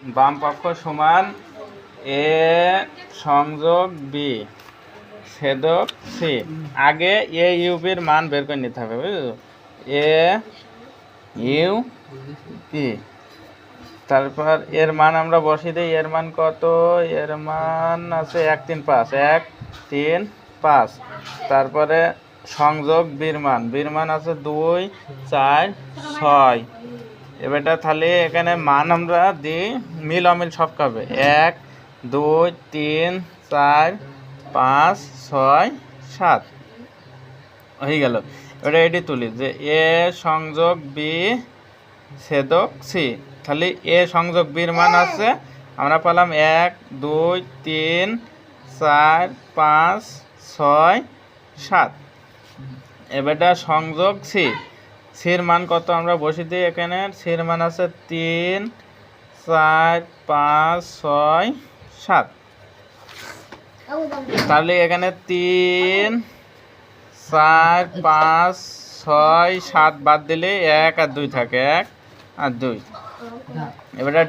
বাম পক্ষ সমান এ সংযোগ বি ছেদক সি। আগে এ ইউপির মান বের করে নিতে হবে, বুঝলো? এ ইউ পি, তারপর এর মান আমরা বসিয়ে দিই। এর মান কত? এর মান আছে 1 3 5, 1 3 5। তারপরে সংযোগ বীর মান আছে 2 4 6। এবারটা তাহলে এখানে মান আমরা দিই, মিল অমিল সব পাবে। 1 2 3 4 5 6 7 হয়ে গেল। এবার এটি তুলি যে এ সংযোগ বি ছেদক সি। তাহলে এ সংযোগ বির মান আছে আমরা পেলাম 1 2 3 4 5 6 7। এবারটা সংযোগ সি, সির মান কত আমরা বসিয়ে দিই। এখানে সির মান আছে 3 4 5 6 7। তাহলে এখানে 3 4 5 6 7 বাদ দিলে 1 আর 2 থাকে, 1 আর 2। এবারে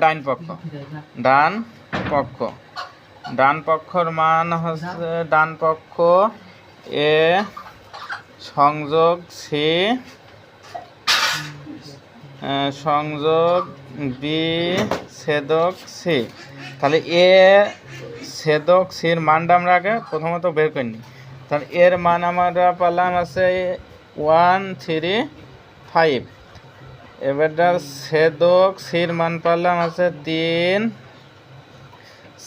ডান পক্ষর মান হচ্ছে ডান পক্ষ এ সংযোগ সি সংযোগ বি ছেদক সি। তাহলে এ ছেদক সির মানটা আমরা আগে প্রথমত বের করে নিই। তাহলে এর মান আমরা পেলাম আছে 1 3 5। এবারটা ছেদক সির মান পেলাম আছে 3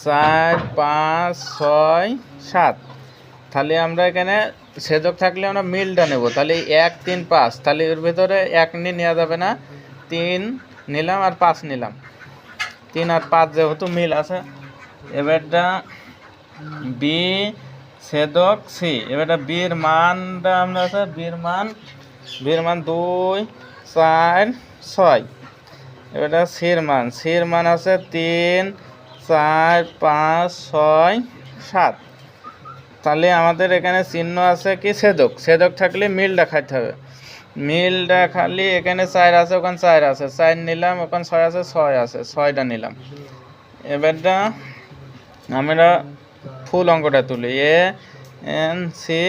4 5 6 7। তাহলে আমরা এখানে ছেদক থাকলে আমরা মিলটা নেব। তাহলে 1 3 5, তাহলে এর ভিতরে 1 নেওয়া যাবে না, 3 নিলাম আর 5 নিলাম। 3 আর 5 যেহেতু মিল আছে। এবারটা বি ছেদক সি। এবারটা বির মানটা আমরা আছে বির মান 2 4 6। এবারটা সির মান আছে 3 4 5 6 7। তাহলে আমাদের এখানে চিহ্ন আছে কি ছেদক থাকলে মিল দেখাতে হবে। মিল দেখালে এখানে 4 আছে, ওখানে 4 আছে, 4 নিলাম, ওখানে 6 আছে, 6 আছে, 6টা নিলাম। এবারটা আমরা ফুল অঙ্কটা তুলি। এ এন সি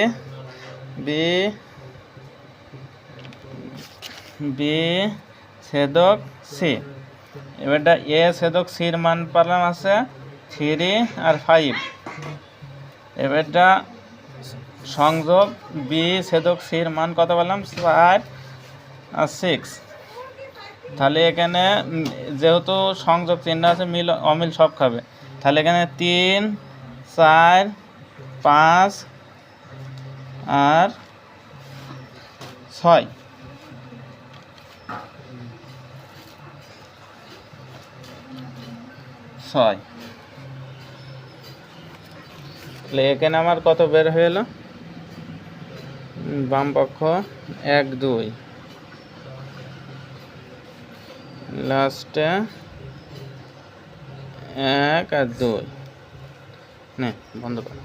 বি ছেদক সি। এবারটা এ ছেদক সির মান পেলাম আছে 3 আর 5। এবারটা সংযোগ বি ছেদক সির মান কত পেলাম 4 আর 6। তাহলে এখানে যেহেতু সংযোগ চিহ্ন আছে মিল অমিল সব খাবে। তাহলে এখানে 3 4 5 আর 6। তাহলে এখানে আমার কত বের হয়ে এলো? বাম পক্ষ 1 2, লাস্টে 1 আর 2। নে বন্ধ কর।